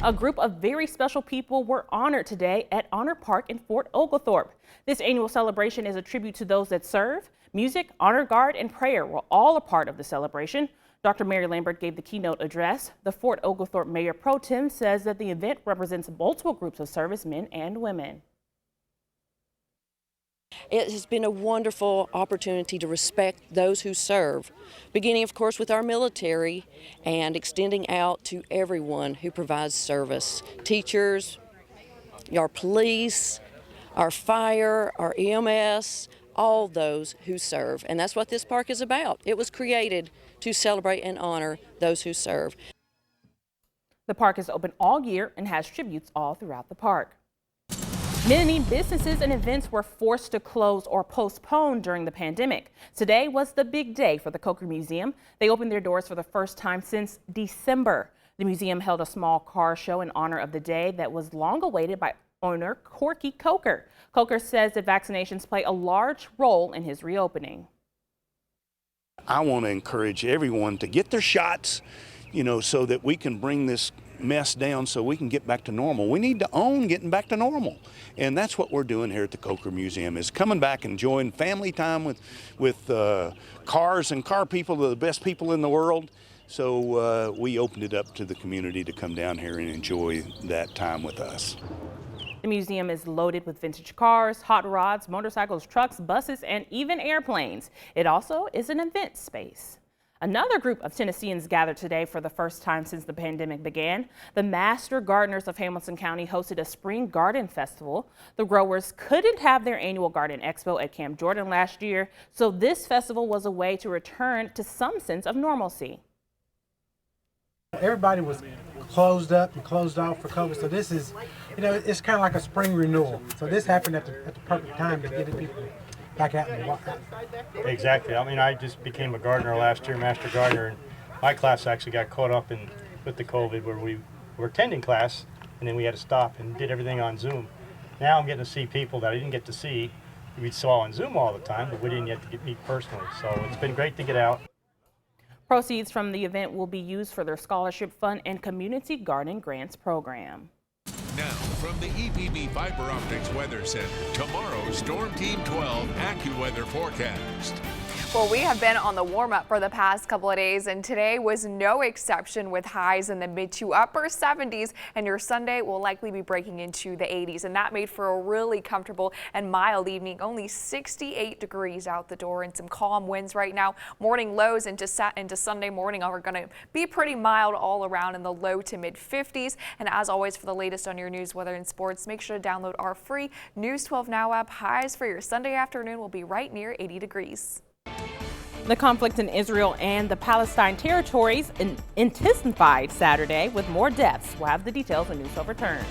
A group of very special people were honored today at Honor Park in Fort Oglethorpe. This annual celebration is a tribute to those that serve. Music, honor guard, and prayer were all a part of the celebration. Dr. Mary Lambert gave the keynote address. The Fort Oglethorpe Mayor Pro Tem says that the event represents multiple groups of servicemen and women. It has been a wonderful opportunity to respect those who serve, beginning of course with our military and extending out to everyone who provides service. Teachers, our police, our fire, our EMS, all those who serve. And that's what this park is about. It was created to celebrate and honor those who serve. The park is open all year and has tributes all throughout the park. Many businesses and events were forced to close or postpone during the pandemic. Today was the big day for the Coker Museum. They opened their doors for the first time since December. The museum held a small car show in honor of the day that was long awaited by owner Corky Coker. Coker says that vaccinations play a large role in his reopening. I want to encourage everyone to get their shots, so that we can bring this mess down so we can get back to normal. We need to own getting back to normal. And that's what we're doing here at the Coker Museum, is coming back and enjoying family time with cars and car people, the best people in the world. So we opened it up to the community to come down here and enjoy that time with us. The museum is loaded with vintage cars, hot rods, motorcycles, trucks, buses, and even airplanes. It also is an event space. Another group of Tennesseans gathered today for the first time since the pandemic began. The Master Gardeners of Hamilton County hosted a spring garden festival. The growers couldn't have their annual garden expo at Camp Jordan last year, so this festival was a way to return to some sense of normalcy. Everybody was closed up and closed off for COVID, so this is, it's kind of like a spring renewal. So this happened at the perfect time to get people back out and walk out. Exactly. I mean, I just became a gardener last year, master gardener, and my class actually got caught up with the COVID, where we were attending class and then we had to stop and did everything on Zoom. Now I'm getting to see people that I didn't get to see. We saw on Zoom all the time, but we didn't get to meet personally. So it's been great to get out. Proceeds from the event will be used for their scholarship fund and community garden grants program. Now, from the EPB Fiber Optics Weather Center, tomorrow's Storm Team 12 AccuWeather forecast. Well, we have been on the warm-up for the past couple of days, and today was no exception, with highs in the mid to upper 70s, and your Sunday will likely be breaking into the 80s, and that made for a really comfortable and mild evening. Only 68 degrees out the door and some calm winds right now. Morning lows into Sunday morning are going to be pretty mild all around in the low to mid 50s. And as always, for the latest on your news, weather, and sports, make sure to download our free News 12 Now app. Highs for your Sunday afternoon will be right near 80 degrees. The conflict in Israel and the Palestine territories intensified Saturday with more deaths. We'll have the details when News 12 returns.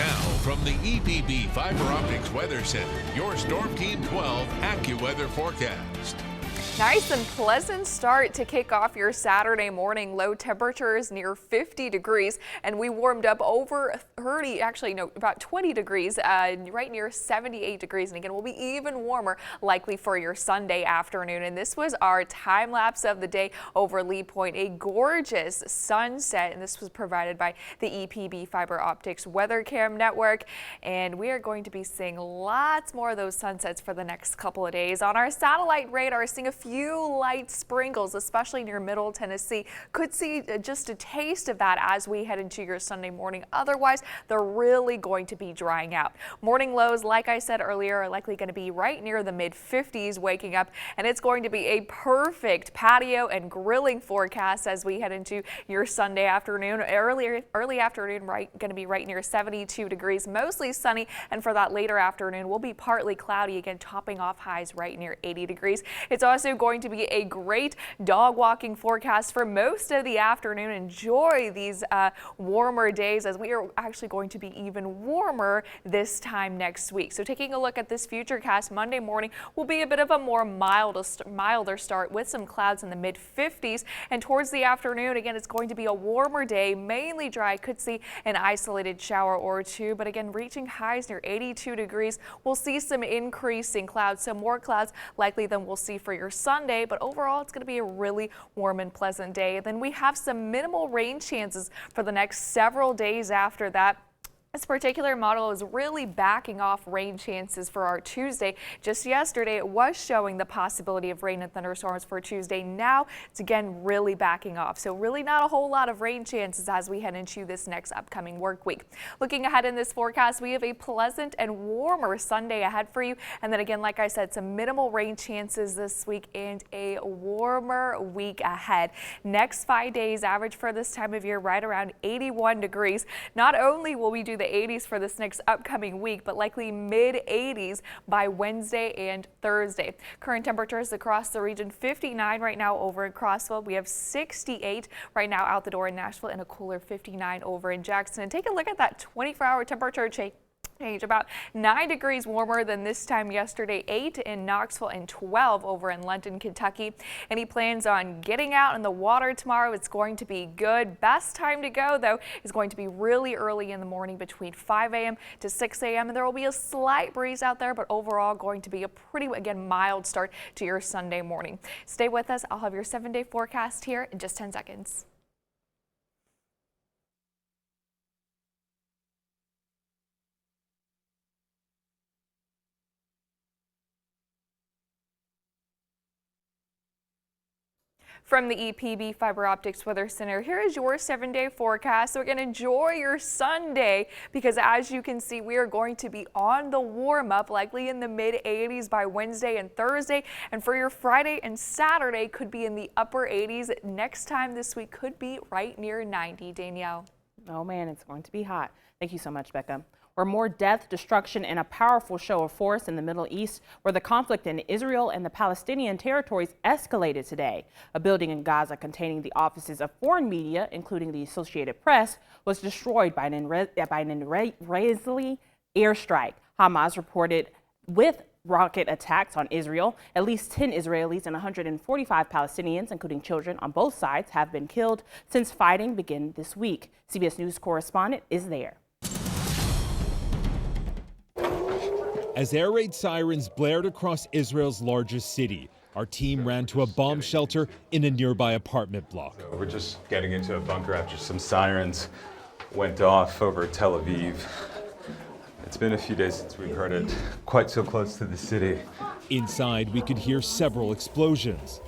Now, from the EPB Fiber Optics Weather Center, your Storm Team 12 AccuWeather forecast. Nice and pleasant start to kick off your Saturday morning. Low temperatures near 50 degrees, and we warmed up over 30, actually no, about 20 degrees, right near 78 degrees. And again, we'll be even warmer likely for your Sunday afternoon. And this was our time lapse of the day over Lee Point, a gorgeous sunset. And this was provided by the EPB Fiber Optics Weather Cam Network. And we are going to be seeing lots more of those sunsets for the next couple of days. On our satellite radar, seeing a few light sprinkles, especially near Middle Tennessee. Could see just a taste of that as we head into your Sunday morning. Otherwise, they're really going to be drying out. Morning lows, like I said earlier, are likely going to be right near the mid-50s waking up, and it's going to be a perfect patio and grilling forecast as we head into your Sunday afternoon. Early afternoon, going to be right near 72 degrees, mostly sunny, and for that later afternoon, will be partly cloudy again, topping off highs right near 80 degrees. It's also going to be a great dog walking forecast for most of the afternoon. Enjoy these warmer days as we are actually going to be even warmer this time next week. So taking a look at this Futurecast, Monday morning will be a bit of a more milder start with some clouds in the mid-50s, and towards the afternoon again it's going to be a warmer day, mainly dry. Could see an isolated shower or two, but again reaching highs near 82 degrees. We'll see some increasing clouds, some more clouds likely than we'll see for your Sunday, but overall it's going to be a really warm and pleasant day. Then we have some minimal rain chances for the next several days after that. This particular model is really backing off rain chances for our Tuesday. Just yesterday, it was showing the possibility of rain and thunderstorms for Tuesday. Now, it's again really backing off. So really not a whole lot of rain chances as we head into this next upcoming work week. Looking ahead in this forecast, we have a pleasant and warmer Sunday ahead for you. And then again, like I said, some minimal rain chances this week and a warmer week ahead. Next 5 days, average for this time of year, right around 81 degrees. Not only will we do the 80s for this next upcoming week, but likely mid-80s by Wednesday and Thursday. Current temperatures across the region, 59 right now over in Crossville. We have 68 right now out the door in Nashville and a cooler 59 over in Jackson. And take a look at that 24-hour temperature change. About 9 degrees warmer than this time yesterday, 8 in Knoxville and 12 over in London, Kentucky. Any plans on getting out in the water tomorrow? It's going to be good. Best time to go, though, is going to be really early in the morning between 5 a.m. to 6 a.m. And there will be a slight breeze out there, but overall going to be a pretty, again, mild start to your Sunday morning. Stay with us. I'll have your 7-day forecast here in just 10 seconds. From the EPB Fiber Optics Weather Center, here is your 7-day forecast. So again, enjoy your Sunday because as you can see, we are going to be on the warm up, likely in the mid-80s by Wednesday and Thursday. And for your Friday and Saturday, could be in the upper 80s. Next time this week could be right near 90. Danielle. Oh man, it's going to be hot. Thank you so much, Becca. Or more death, destruction, and a powerful show of force in the Middle East, where the conflict in Israel and the Palestinian territories escalated today. A building in Gaza containing the offices of foreign media, including the Associated Press, was destroyed by an Israeli airstrike. Hamas reported with rocket attacks on Israel. At least 10 Israelis and 145 Palestinians, including children on both sides, have been killed since fighting began this week. CBS News correspondent is there. As air raid sirens blared across Israel's largest city, our team ran to a bomb shelter in a nearby apartment block. We're just getting into a bunker after some sirens went off over Tel Aviv. It's been a few days since we've heard it quite so close to the city. Inside, we could hear several explosions.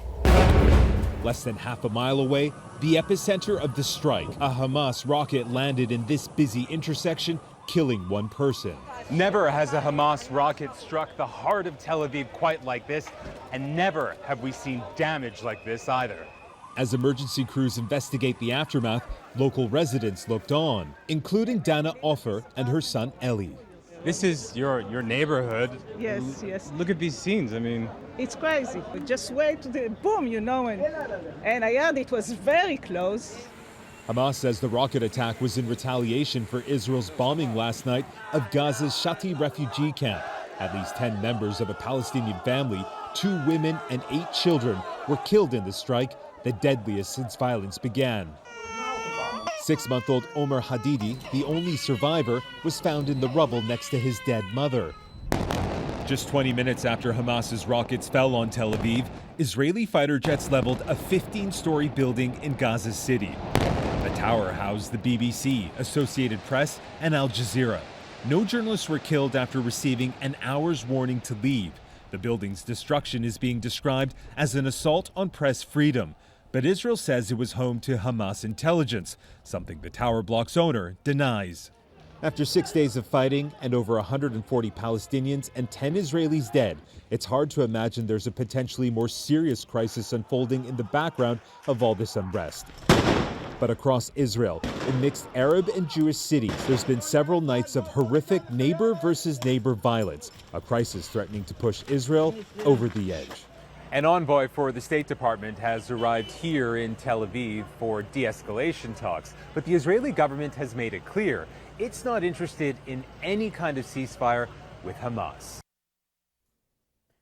Less than half a mile away, the epicenter of the strike. A Hamas rocket landed in this busy intersection, killing one person. Never has a Hamas rocket struck the heart of Tel Aviv quite like this, and never have we seen damage like this either. As emergency crews investigate the aftermath, local residents looked on, including Dana Offer and her son Eli. This is your neighborhood. Yes, yes. Look at these scenes. I mean, It's crazy. We just wait to the boom, you know, and I heard it was very close. Hamas says the rocket attack was in retaliation for Israel's bombing last night of Gaza's Shati refugee camp. At least 10 members of a Palestinian family, 2 women and 8 children were killed in the strike, the deadliest since violence began. 6-month-old Omer Hadidi, the only survivor, was found in the rubble next to his dead mother. Just 20 minutes after Hamas's rockets fell on Tel Aviv, Israeli fighter jets leveled a 15-story building in Gaza City. The tower housed the BBC, Associated Press, and Al Jazeera. No journalists were killed after receiving an hour's warning to leave. The building's destruction is being described as an assault on press freedom. But Israel says it was home to Hamas intelligence, something the tower block's owner denies. After 6 days of fighting and over 140 Palestinians and 10 Israelis dead, it's hard to imagine there's a potentially more serious crisis unfolding in the background of all this unrest. But across Israel, in mixed Arab and Jewish cities, there's been several nights of horrific neighbor versus neighbor violence, a crisis threatening to push Israel over the edge. An envoy for the State Department has arrived here in Tel Aviv for de-escalation talks, but the Israeli government has made it clear it's not interested in any kind of ceasefire with Hamas.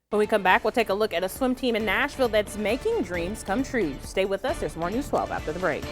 When we come back, we'll take a look at a swim team in Nashville that's making dreams come true. Stay with us. There's more News 12 after the break.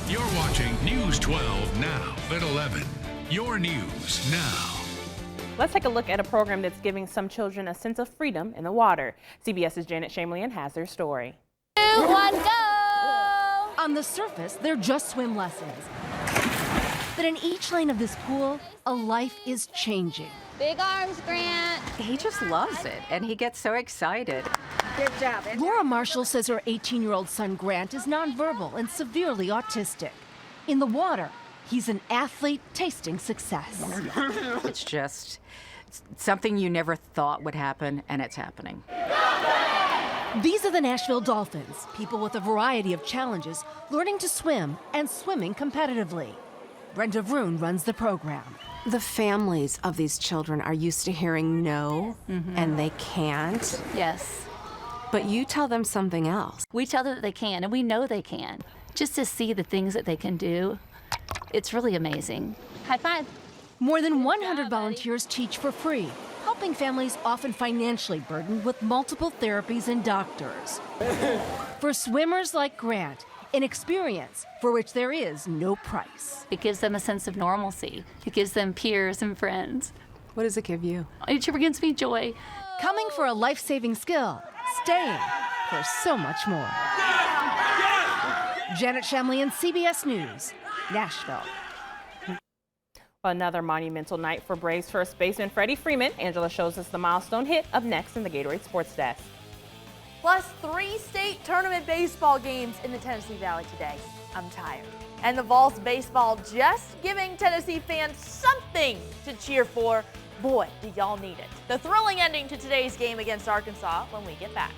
You're watching News 12 now at 11. Your news now. Let's take a look at a program that's giving some children a sense of freedom in the water. CBS's Janet Shamlian has their story. 2, 1, go! On the surface, they're just swim lessons. But in each lane of this pool, a life is changing. Big arms, Grant. He just loves it, and he gets so excited. Good job. Laura Marshall says her 18-year-old son Grant is nonverbal and severely autistic. In the water, he's an athlete tasting success. It's just something you never thought would happen, and it's happening. These are the Nashville Dolphins, people with a variety of challenges, learning to swim and swimming competitively. Brenda Vroon runs the program. The families of these children are used to hearing no, and they can't. Yes. But you tell them something else. We tell them that they can, and we know they can. Just to see the things that they can do, it's really amazing. High five. More than 100 volunteers teach for free, helping families often financially burdened with multiple therapies and doctors. For swimmers like Grant, an experience for which there is no price. It gives them a sense of normalcy. It gives them peers and friends. What does it give you? It brings me joy. Coming for a life-saving skill, staying for so much more. Janet Shamlian, CBS News, Nashville. Another monumental night for Braves first baseman Freddie Freeman. Angela shows us the milestone hit up next in the Gatorade Sports Desk. Plus 3 state tournament baseball games in the Tennessee Valley today. I'm tired. And the Vols baseball just giving Tennessee fans something to cheer for. Boy, do y'all need it. The thrilling ending to today's game against Arkansas when we get back.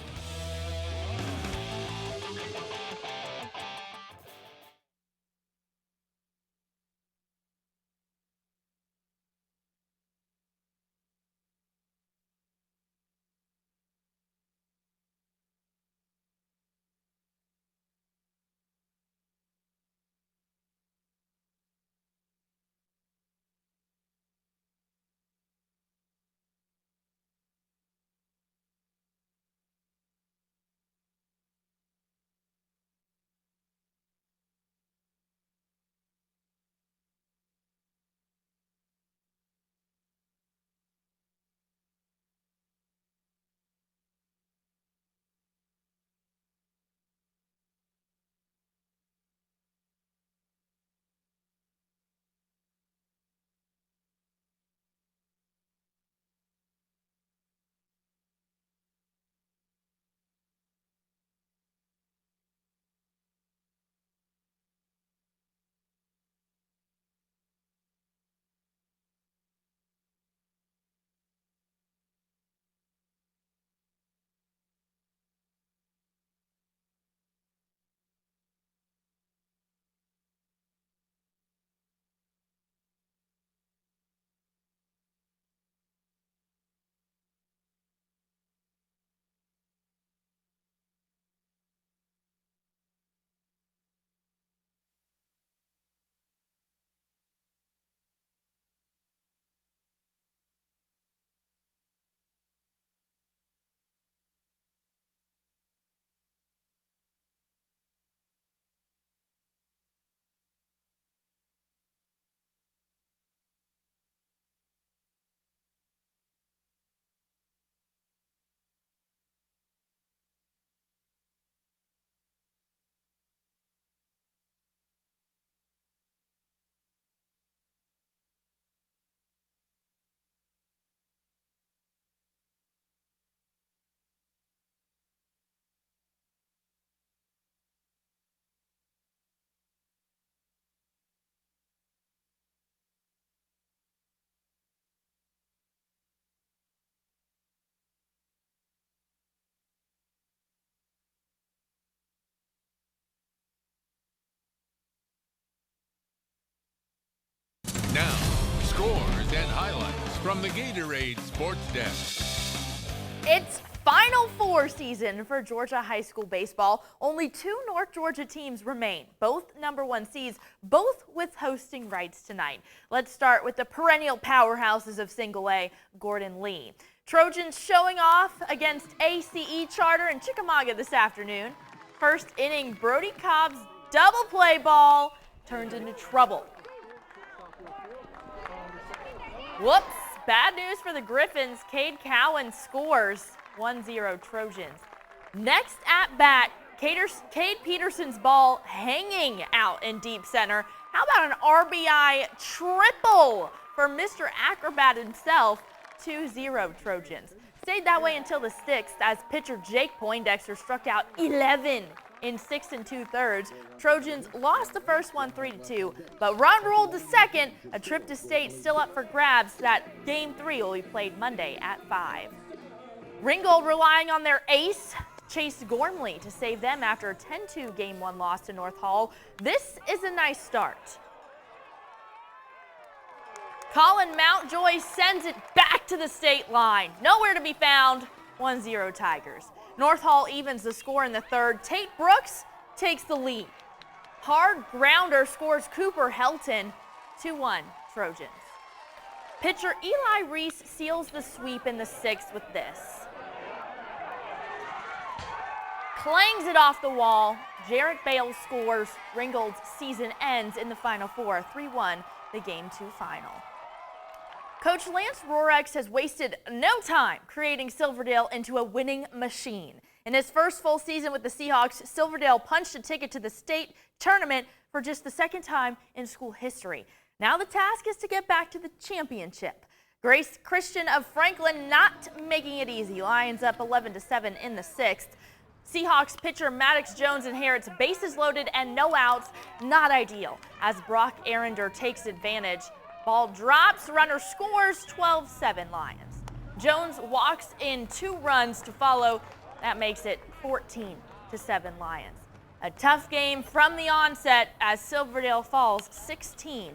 Now, scores and highlights from the Gatorade Sports Desk. It's Final Four season for Georgia high school baseball. Only 2 North Georgia teams remain, both #1 seeds, both with hosting rights tonight. Let's start with the perennial powerhouses of Single A, Gordon Lee. Trojans showing off against ACE Charter in Chickamauga this afternoon. First inning, Brody Cobb's double play ball turned into trouble. Whoops, bad news for the Griffins. Cade Cowan scores 1-0 Trojans. Next at bat, Cade Peterson's ball hanging out in deep center. How about an RBI triple for Mr. Acrobat himself, 2-0 Trojans. Stayed that way until the 6th as pitcher Jake Poindexter struck out 11 in 6 2/3. Trojans lost the first one 3-2, but run ruled the second. A trip to state still up for grabs. That game 3 will be played Monday at 5. Ringgold relying on their ace, Chase Gormley, to save them after a 10-2 game 1 loss to North Hall. This is a nice start. Colin Mountjoy sends it back to the state line. Nowhere to be found, 1-0 Tigers. North Hall evens the score in the third. Tate Brooks takes the lead. Hard grounder scores Cooper Helton, 2-1 Trojans. Pitcher Eli Reese seals the sweep in the sixth with this. Clangs it off the wall. Jarrett Bales scores. Ringgold's season ends in the Final Four, 3-1, the Game 2 final. Coach Lance Rorex has wasted no time creating Silverdale into a winning machine. In his first full season with the Seahawks, Silverdale punched a ticket to the state tournament for just the second time in school history. Now the task is to get back to the championship. Grace Christian of Franklin not making it easy. Lions up 11-7 in the sixth. Seahawks pitcher Maddox Jones inherits bases loaded and no outs, not ideal, as Brock Arender takes advantage. Ball drops, runner scores, 12-7 Lions. Jones walks in 2 runs to follow. That makes it 14-7 Lions. A tough game from the onset as Silverdale falls 16-7.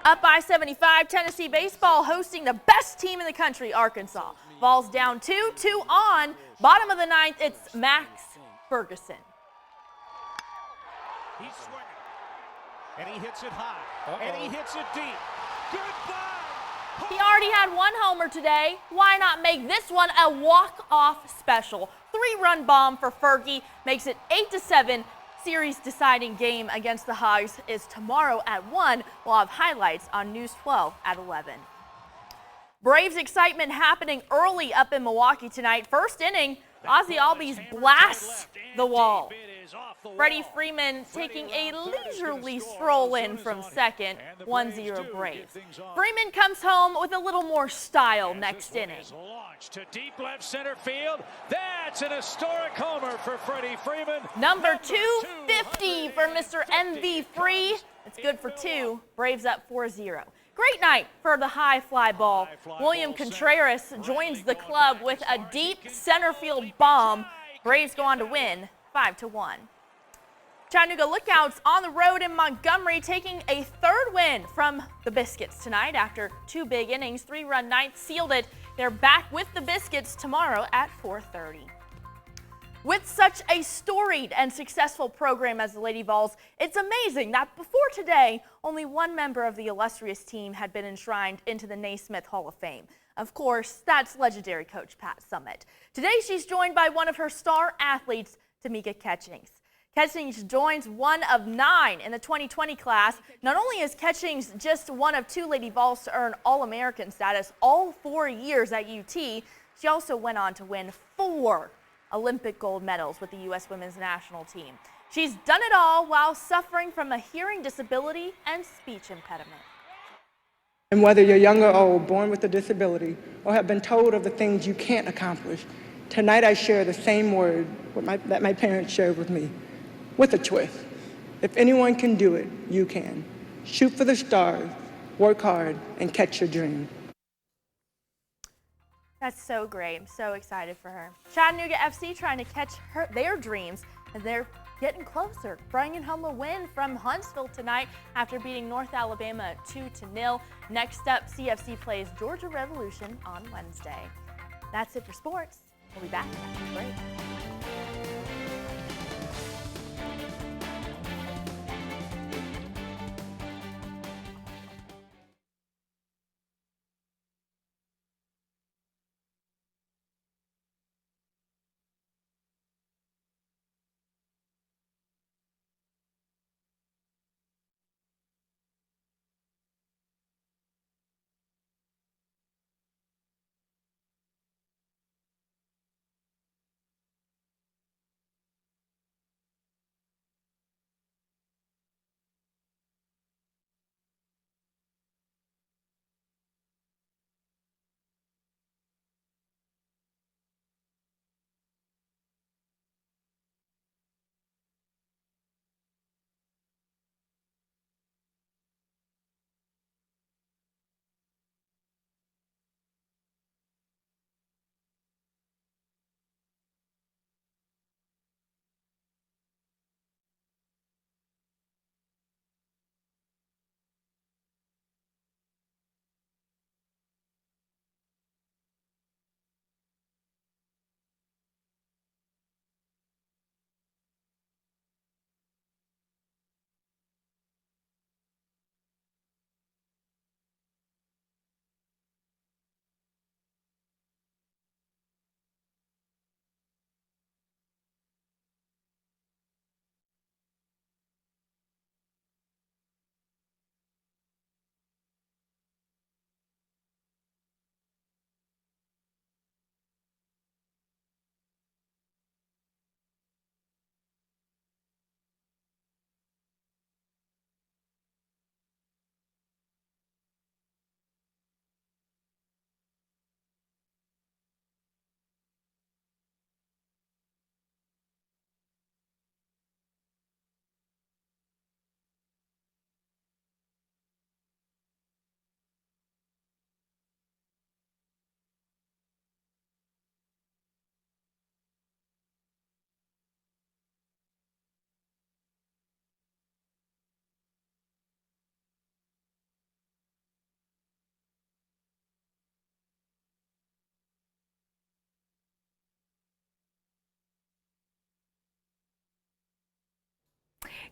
Up by 75, Tennessee baseball hosting the best team in the country, Arkansas. Falls down 2 on. Bottom of the ninth, it's Max Ferguson. He's swinging, and he hits it high, and he hits it deep. Goodbye! He already had 1 homer today. Why not make this one a walk-off special? 3-run bomb for Fergie makes it 8-7. Series deciding game against the Hogs is tomorrow at 1. We'll have highlights on News 12 at 11. Braves excitement happening early up in Milwaukee tonight. First inning, Ozzie Albies blasts the wall. Freddie Freeman taking a leisurely stroll in from second, 1-0 Braves. Freeman comes home with a little more style next inning. To deep left center field. That's an historic homer for Freddie Freeman. Number 250 for Mr. MV Free. It's good for 2. Braves up 4-0. Great night for the high fly ball. William Contreras joins the club with a deep center field bomb. Braves go on to win 5-1. Chattanooga Lookouts on the road in Montgomery taking a third win from the Biscuits tonight after 2 big innings. 3-run ninth sealed it. They're back with the Biscuits tomorrow at 4:30. With such a storied and successful program as the Lady Vols, it's amazing that before today, only 1 member of the illustrious team had been enshrined into the Naismith Hall of Fame. Of course, that's legendary coach Pat Summitt. Today, she's joined by one of her star athletes, Tamika Catchings. Catchings joins one of 9 in the 2020 class. Not only is Catchings just one of 2 Lady Vols to earn All-American status all 4 years at UT, she also went on to win 4 Olympic gold medals with the U.S. women's national team. She's done it all while suffering from a hearing disability and speech impediment. And whether you're young or old, born with a disability, or have been told of the things you can't accomplish, tonight I share the same word that my parents shared with me, with a twist. If anyone can do it, you can. Shoot for the stars, work hard, and catch your dream. That's so great. I'm so excited for her. Chattanooga FC trying to catch their dreams, and they're getting closer, bringing home a win from Huntsville tonight after beating North Alabama 2-0. Next up, CFC plays Georgia Revolution on Wednesday. That's it for sports. We'll be back after the break.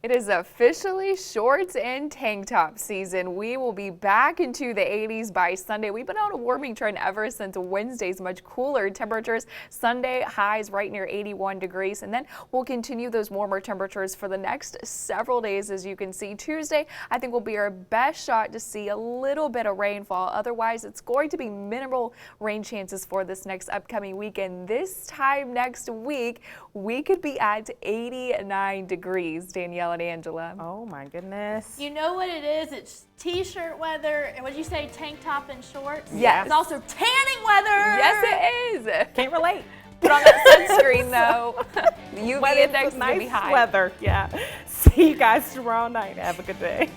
It is officially shorts and tank top season. We will be back into the 80s by Sunday. We've been on a warming trend ever since Wednesday's much cooler temperatures. Sunday highs right near 81 degrees, and then we'll continue those warmer temperatures for the next several days. As you can see, Tuesday I think will be our best shot to see a little bit of rainfall. Otherwise, it's going to be minimal rain chances for this next upcoming weekend. This time next week, we could be at 89 degrees. Danielle and Angela. Oh my goodness. You know what it is? It's t-shirt weather, and would you say tank top and shorts? Yes. It's also tanning weather. Yes, it is. Can't relate. Put on that sunscreen though. The UV index is nice gonna be high. Weather, yeah. See you guys tomorrow night. Have a good day.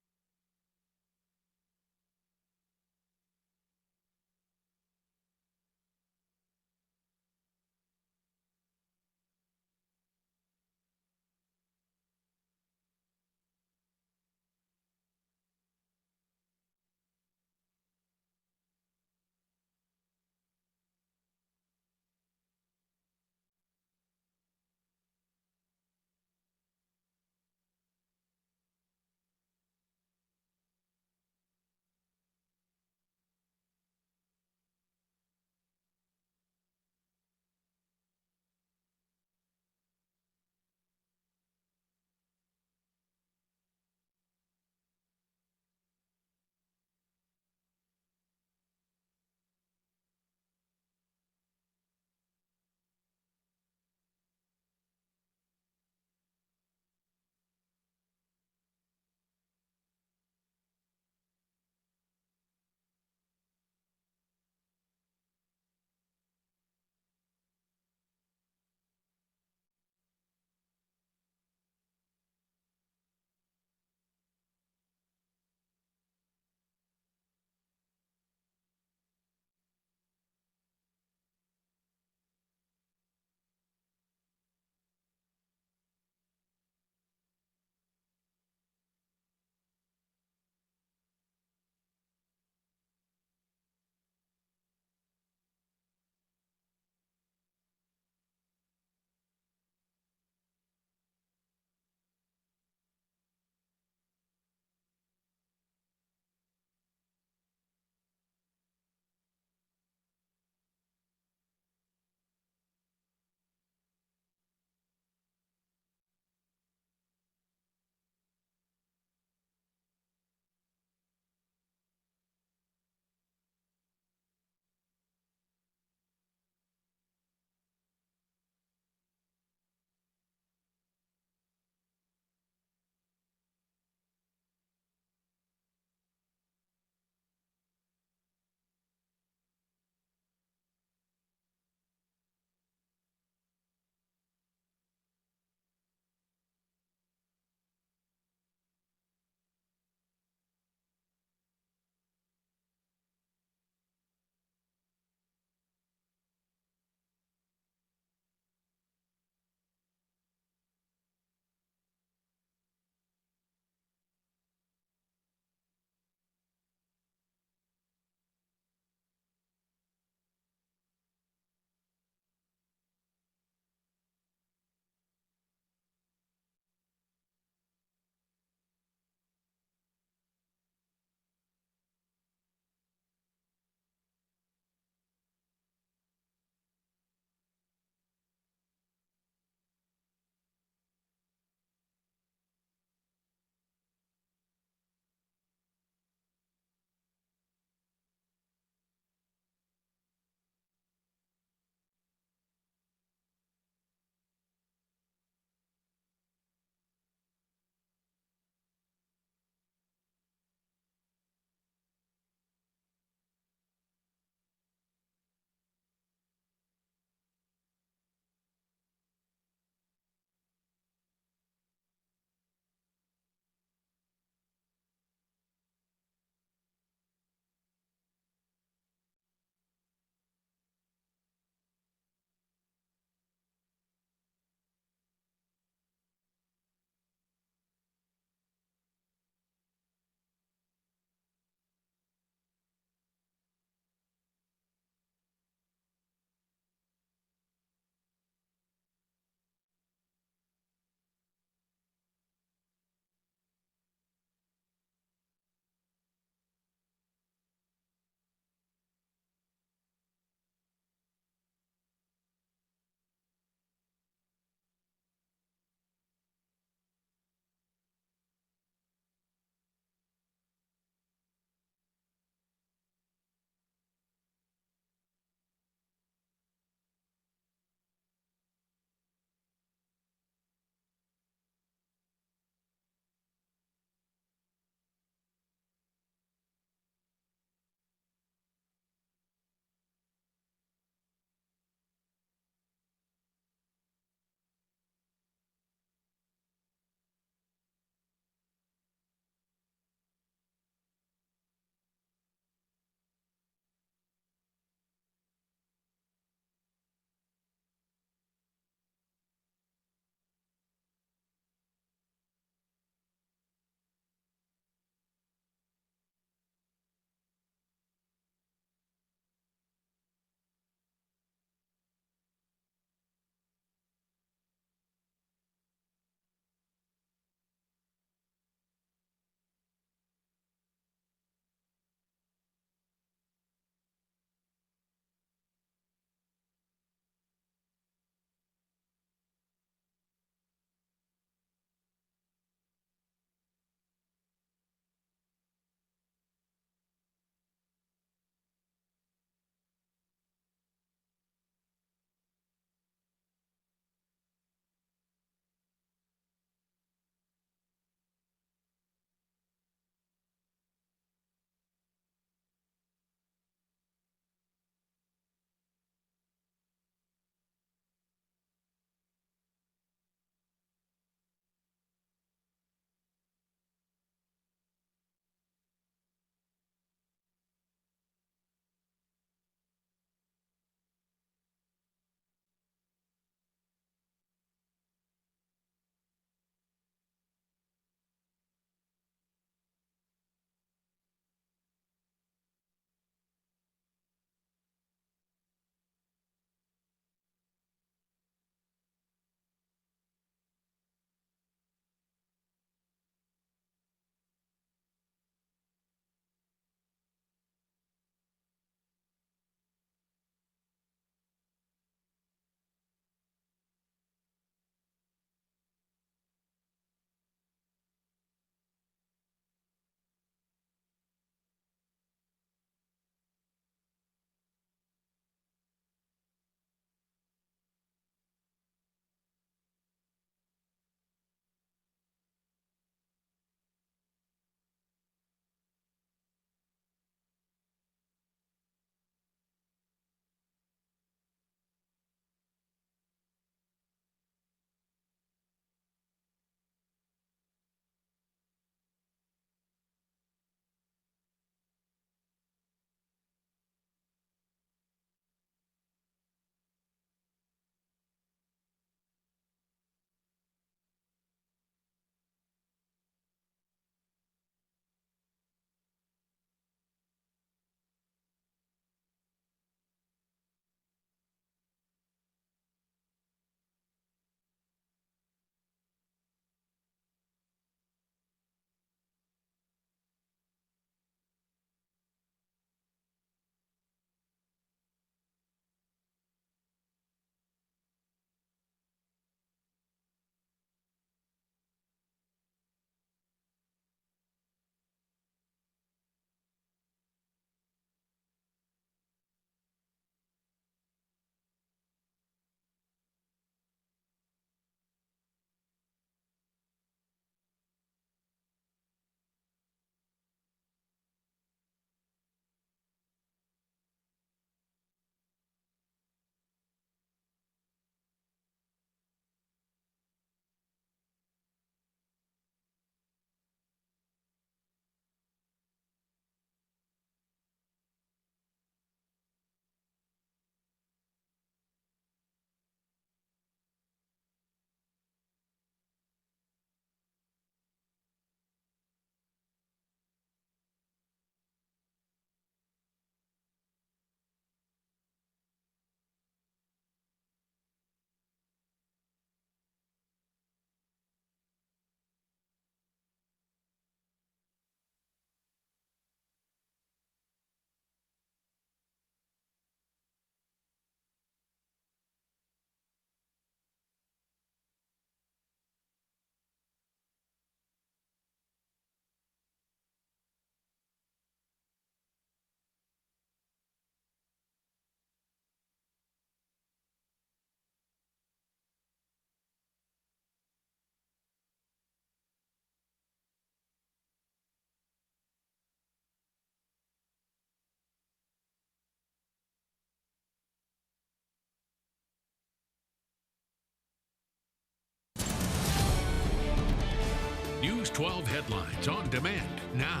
12 headlines on demand now.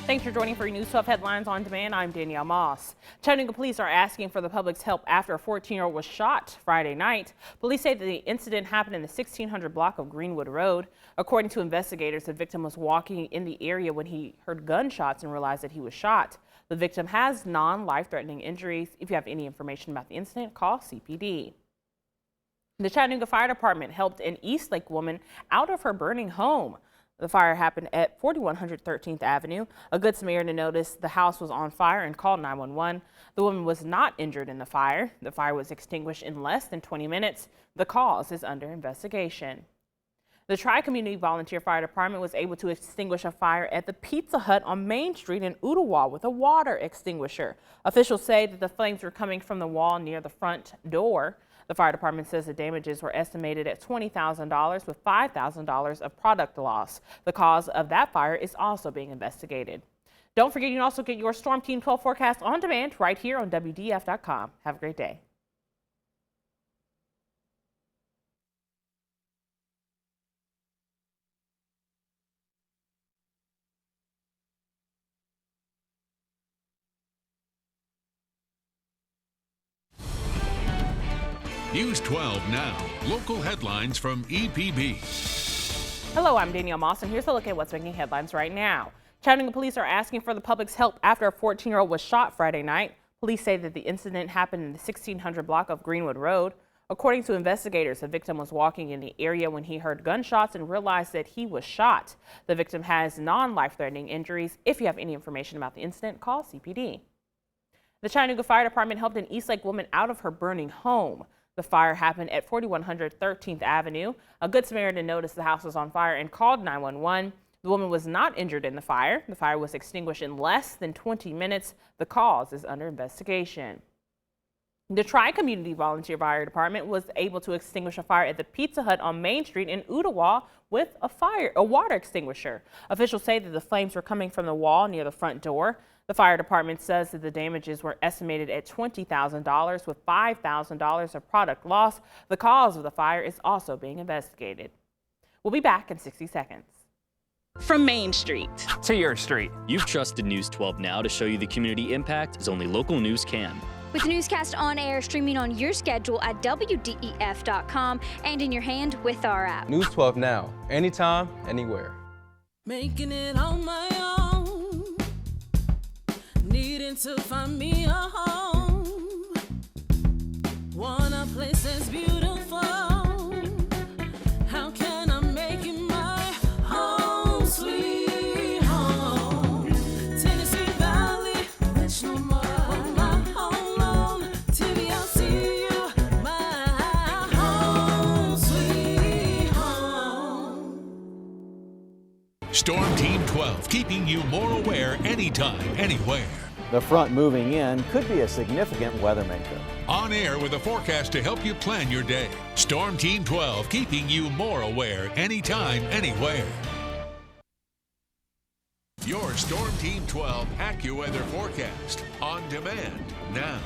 Thanks for joining for your News 12 headlines on demand. I'm Danielle Moss. Chattanooga police are asking for the public's help after a 14-year-old was shot Friday night. Police say that the incident happened in the 1600 block of Greenwood Road. According to investigators, the victim was walking in the area when he heard gunshots and realized that he was shot. The victim has non-life-threatening injuries. If you have any information about the incident, call CPD. The Chattanooga Fire Department helped an Eastlake woman out of her burning home. The fire happened at 4100 13th Avenue. A Good Samaritan noticed the house was on fire and called 911. The woman was not injured in the fire. The fire was extinguished in less than 20 minutes. The cause is under investigation. The Tri-Community Volunteer Fire Department was able to extinguish a fire at the Pizza Hut on Main Street in Ooltewah with a water extinguisher. Officials say that the flames were coming from the wall near the front door. The fire department says the damages were estimated at $20,000 with $5,000 of product loss. The cause of that fire is also being investigated. Don't forget, you can also get your Storm Team 12 forecast on demand right here on WDF.com. Have a great day. News 12 now. Local headlines from EPB. Hello, I'm Danielle Moss, and here's a look at what's making headlines right now. Chattanooga police are asking for the public's help after a 14-year-old was shot Friday night. Police say that the incident happened in the 1600 block of Greenwood Road. According to investigators, the victim was walking in the area when he heard gunshots and realized that he was shot. The victim has non-life-threatening injuries. If you have any information about the incident, call CPD. The Chattanooga Fire Department helped an Eastlake woman out of her burning home. The fire happened at 4100 13th Avenue. A Good Samaritan noticed the house was on fire and called 911. The woman was not injured in the fire. The fire was extinguished in less than 20 minutes. The cause is under investigation. The Tri-Community Volunteer Fire Department was able to extinguish a fire at the Pizza Hut on Main Street in Ooltewah with a water extinguisher. Officials say that the flames were coming from the wall near the front door. The fire department says that the damages were estimated at $20,000 with $5,000 of product loss. The cause of the fire is also being investigated. We'll be back in 60 seconds. From Main Street to your street. You've trusted News 12 Now to show you the community impact as only local news can. With Newscast on air, streaming on your schedule at WDEF.com and in your hand with our app. News 12 Now, anytime, anywhere. Making it on my own, needing to find me a home, want a place that's beautiful. How can I make it my home, sweet home? Tennessee Valley, rich no more. Storm Team 12, keeping you more aware anytime, anywhere. The front moving in could be a significant weather maker. On air with a forecast to help you plan your day. Storm Team 12, keeping you more aware anytime, anywhere. Your Storm Team 12 AccuWeather forecast on demand now.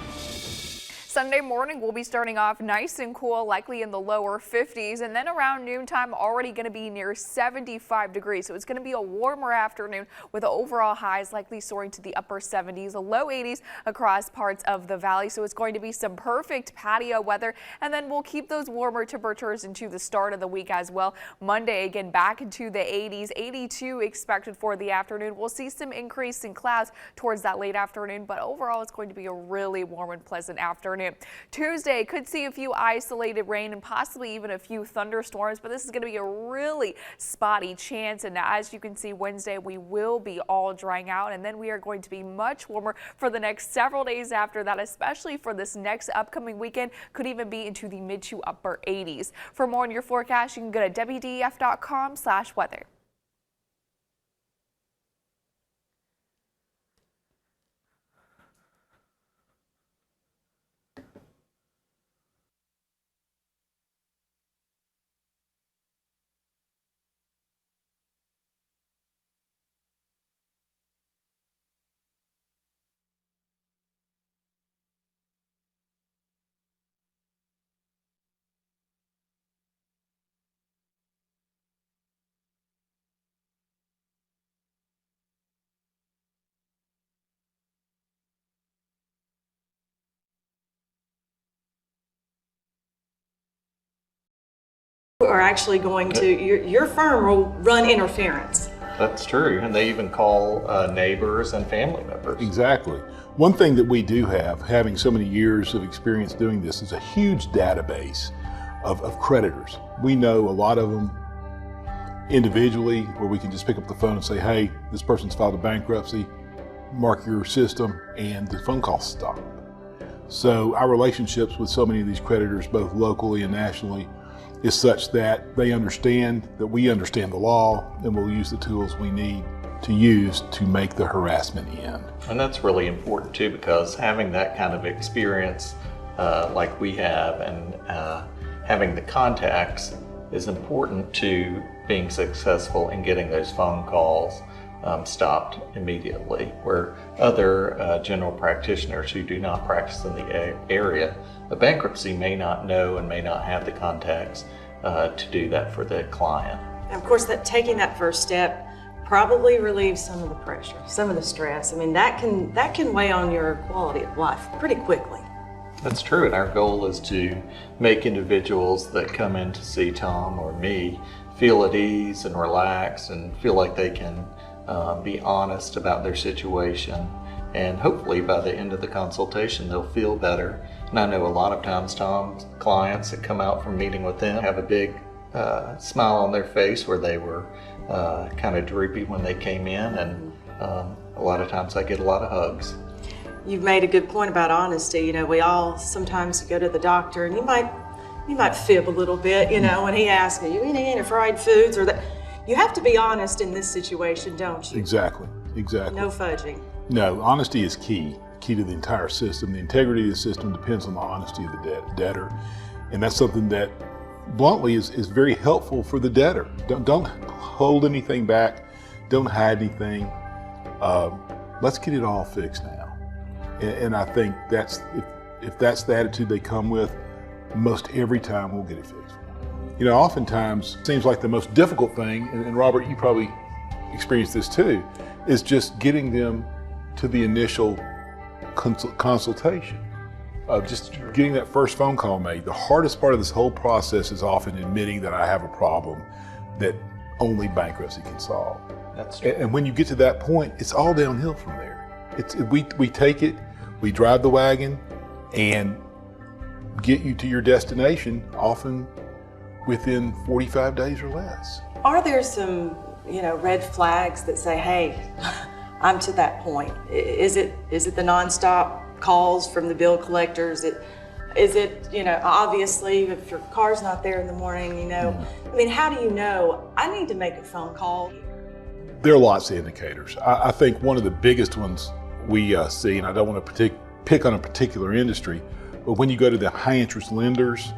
Sunday morning we'll be starting off nice and cool, likely in the lower 50s, and then around noontime already going to be near 75 degrees. So it's going to be a warmer afternoon with overall highs likely soaring to the upper 70s, the low 80s across parts of the valley. So it's going to be some perfect patio weather, and then we'll keep those warmer temperatures into the start of the week as well. Monday again back into the 80s, 82 expected for the afternoon. We'll see some increase in clouds towards that late afternoon, but overall it's going to be a really warm and pleasant afternoon. Tuesday could see a few isolated rain and possibly even a few thunderstorms, but this is going to be a really spotty chance. And as you can see, Wednesday we will be all drying out, and then we are going to be much warmer for the next several days after that, especially for this next upcoming weekend. Could even be into the mid to upper 80s. For more on your forecast, you can go to WDEF.com/weather. are actually going to, your firm will run interference. That's true, and they even call neighbors and family members. Exactly. One thing that we do have, having so many years of experience doing this, is a huge database of creditors. We know a lot of them individually, where we can just pick up the phone and say, hey, this person's filed a bankruptcy, mark your system, and the phone calls stop. So our relationships with so many of these creditors, both locally and nationally, is such that they understand that we understand the law, and we'll use the tools we need to use to make the harassment end. And that's really important too, because having that kind of experience like we have, and having the contacts is important to being successful in getting those phone calls stopped immediately, where other general practitioners who do not practice in the area, a bankruptcy may not know and may not have the contacts to do that for the client. And of course, taking that first step probably relieves some of the pressure, some of the stress. I mean, that can weigh on your quality of life pretty quickly. That's true, and our goal is to make individuals that come in to see Tom or me feel at ease and relaxed and feel like they can be honest about their situation. And hopefully by the end of the consultation, they'll feel better. And I know a lot of times Tom's clients that come out from meeting with them have a big smile on their face, where they were kind of droopy when they came in, and a lot of times I get a lot of hugs. You've made a good point about honesty. You know, we all sometimes go to the doctor, and you might fib a little bit, you know, when he asks you eat any fried foods or that. You have to be honest in this situation, don't you? Exactly. No fudging. No, honesty is key to the entire system. The integrity of the system depends on the honesty of the debtor. And that's something that, bluntly, is very helpful for the debtor. Don't hold anything back. Don't hide anything. Let's get it all fixed now. And I think that's, if that's the attitude they come with, most every time we'll get it fixed. You know, oftentimes it seems like the most difficult thing, and Robert, you probably experienced this too, is just getting them to the initial consultation, of just getting that first phone call made. The hardest part of this whole process is often admitting that I have a problem that only bankruptcy can solve. That's true. And when you get to that point, it's all downhill from there. We take it, we drive the wagon, and get you to your destination, often within 45 days or less. Are there some, red flags that say, hey, I'm to that point? Is it the nonstop calls from the bill collectors? Is it, obviously, if your car's not there in the morning, I mean, how do you know I need to make a phone call? There are lots of indicators. I think one of the biggest ones we see, and I don't want to pick on a particular industry, but when you go to the high interest lenders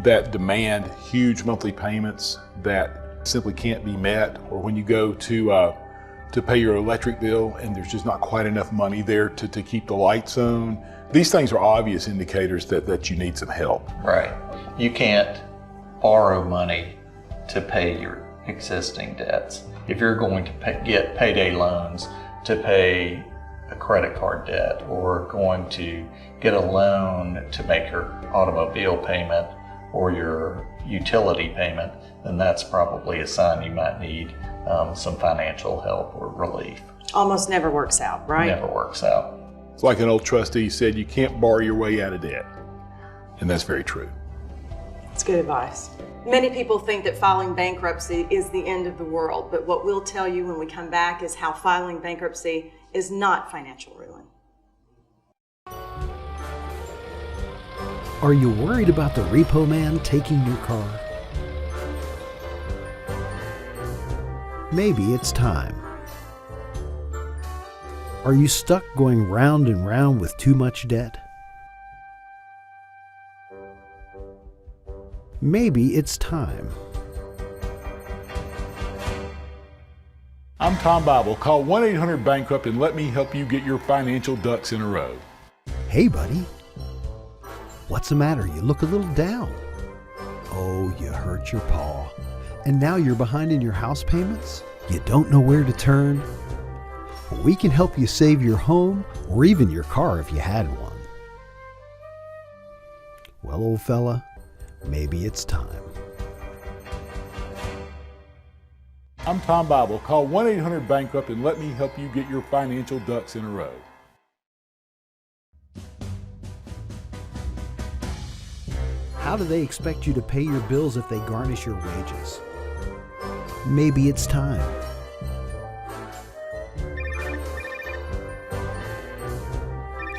that demand huge monthly payments that simply can't be met, or when you go to pay your electric bill and there's just not quite enough money there to keep the lights on, these things are obvious indicators that you need some help. Right. You can't borrow money to pay your existing debts. If you're going to get payday loans to pay a credit card debt, or going to get a loan to make your automobile payment or your utility payment, then that's probably a sign you might need some financial help or relief. Almost never works out, right? Never works out. It's like an old trustee said, you can't borrow your way out of debt. And that's very true. It's good advice. Many people think that filing bankruptcy is the end of the world, but what we'll tell you when we come back is how filing bankruptcy is not financial ruin. Are you worried about the repo man taking your car? Maybe it's time. Are you stuck going round and round with too much debt? Maybe it's time. I'm Tom Bible. Call 1-800-BANKRUPT and let me help you get your financial ducks in a row. Hey, buddy. What's the matter? You look a little down. Oh, you hurt your paw. And now you're behind in your house payments? You don't know where to turn? We can help you save your home or even your car if you had one. Well, old fella, maybe it's time. I'm Tom Bible. Call 1-800-BANKRUPT and let me help you get your financial ducks in a row. How do they expect you to pay your bills if they garnish your wages? Maybe it's time.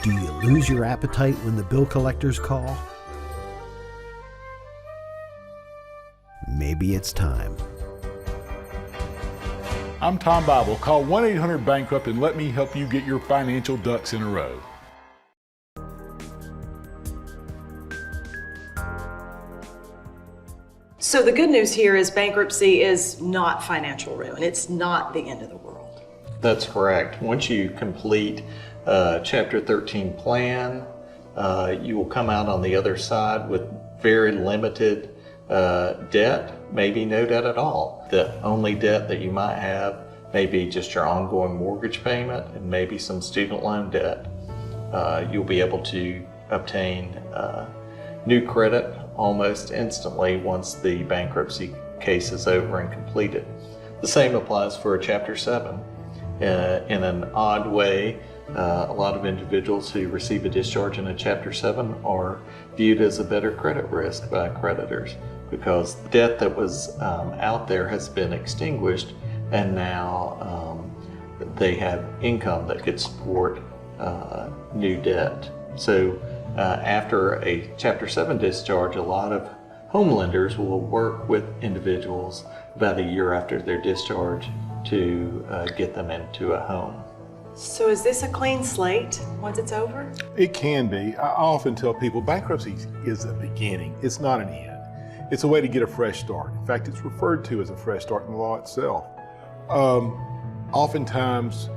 Do you lose your appetite when the bill collectors call? Maybe it's time. I'm Tom Bible. Call 1-800-BANKRUPT and let me help you get your financial ducks in a row. So the good news here is bankruptcy is not financial ruin. It's not the end of the world. That's correct. Once you complete Chapter 13 plan, you will come out on the other side with very limited debt, maybe no debt at all. The only debt that you might have may be just your ongoing mortgage payment and maybe some student loan debt. You'll be able to obtain new credit almost instantly once the bankruptcy case is over and completed. The same applies for Chapter 7. In an odd way, a lot of individuals who receive a discharge in a Chapter 7 are viewed as a better credit risk by creditors because the debt that was out there has been extinguished, and now they have income that could support new debt. So after a Chapter 7 discharge, a lot of home lenders will work with individuals about a year after their discharge to get them into a home. So is this a clean slate once it's over? It can be. I often tell people bankruptcy is a beginning. It's not an end. It's a way to get a fresh start. In fact, it's referred to as a fresh start in the law itself. Oftentimes,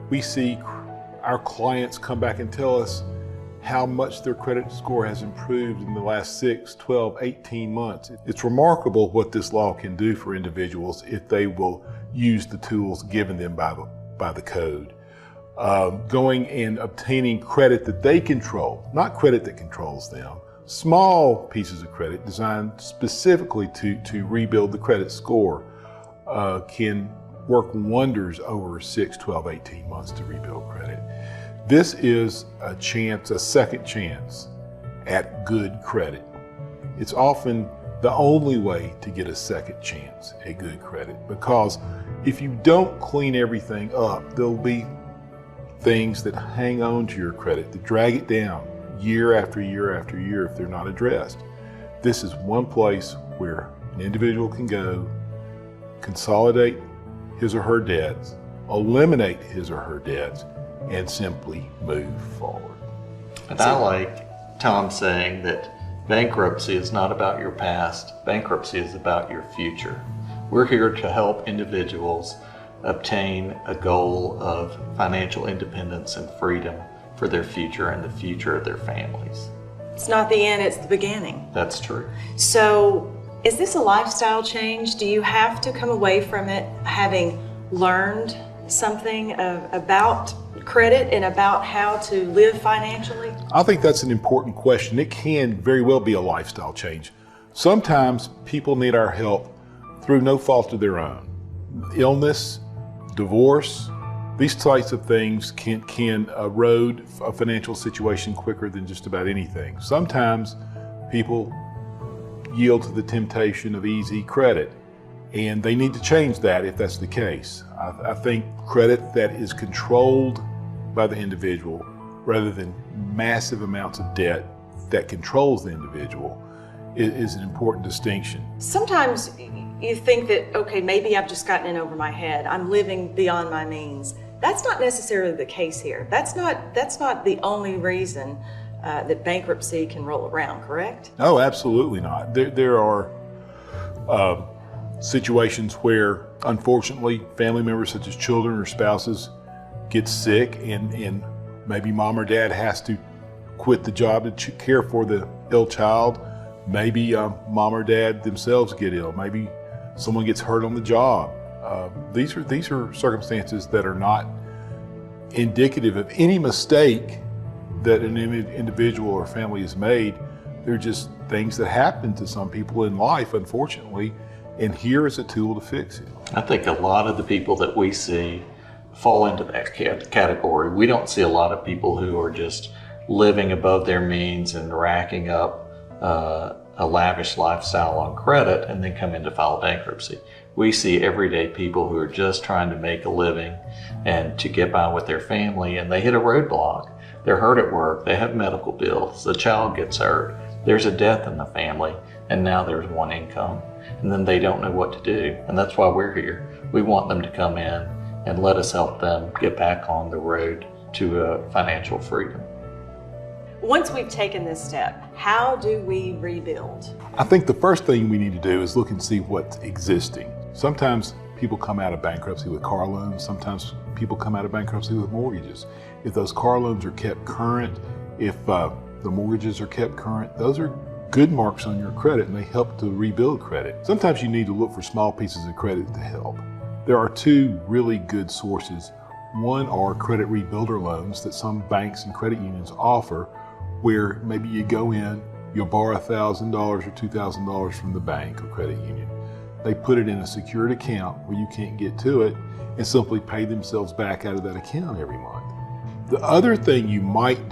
we see our clients come back and tell us how much their credit score has improved in the last 6, 12, 18 months. It's remarkable what this law can do for individuals if they will use the tools given them by the code. Going and obtaining credit that they control, not credit that controls them. Small pieces of credit designed specifically to rebuild the credit score can work wonders over 6, 12, 18 months to rebuild credit. This is a chance, a second chance at good credit. It's often the only way to get a second chance at good credit, because if you don't clean everything up, there'll be things that hang on to your credit, that drag it down year after year after year if they're not addressed. This is one place where an individual can go, consolidate his or her debts, eliminate his or her debts, and simply move forward. And I like Tom saying that bankruptcy is not about your past, bankruptcy is about your future. We're here to help individuals obtain a goal of financial independence and freedom for their future and the future of their families. It's not the end, it's the beginning. That's true. So is this a lifestyle change? Do you have to come away from it having learned something about credit and about how to live financially? I think that's an important question. It can very well be a lifestyle change. Sometimes people need our help through no fault of their own. Illness, divorce, these types of things can erode a financial situation quicker than just about anything. Sometimes people yield to the temptation of easy credit, and they need to change that if that's the case. I think credit that is controlled by the individual rather than massive amounts of debt that controls the individual is an important distinction. Sometimes you think that, okay, maybe I've just gotten in over my head. I'm living beyond my means. That's not necessarily the case here. That's not the only reason that bankruptcy can roll around, correct? No, absolutely not. There are situations where, unfortunately, family members such as children or spouses get sick and maybe mom or dad has to quit the job to care for the ill child. Maybe mom or dad themselves get ill. Maybe someone gets hurt on the job. These are circumstances that are not indicative of any mistake that an individual or family has made. They're just things that happen to some people in life, unfortunately, And here is a tool to fix it. I think a lot of the people that we see fall into that category. We don't see a lot of people who are just living above their means and racking up a lavish lifestyle on credit and then come in to file bankruptcy. We see everyday people who are just trying to make a living and to get by with their family, and they hit a roadblock. They're hurt at work, they have medical bills, the child gets hurt, there's a death in the family, and now there's one income. And then they don't know what to do. And that's why we're here. We want them to come in and let us help them get back on the road to financial freedom. Once we've taken this step, how do we rebuild? I think the first thing we need to do is look and see what's existing. Sometimes people come out of bankruptcy with car loans. Sometimes people come out of bankruptcy with mortgages. If those car loans are kept current, if the mortgages are kept current, those are good marks on your credit and they help to rebuild credit. Sometimes you need to look for small pieces of credit to help. There are two really good sources. One are credit rebuilder loans that some banks and credit unions offer, where maybe you go in, you'll borrow $1,000 or $2,000 from the bank or credit union. They put it in a secured account where you can't get to it and simply pay themselves back out of that account every month. The other thing you might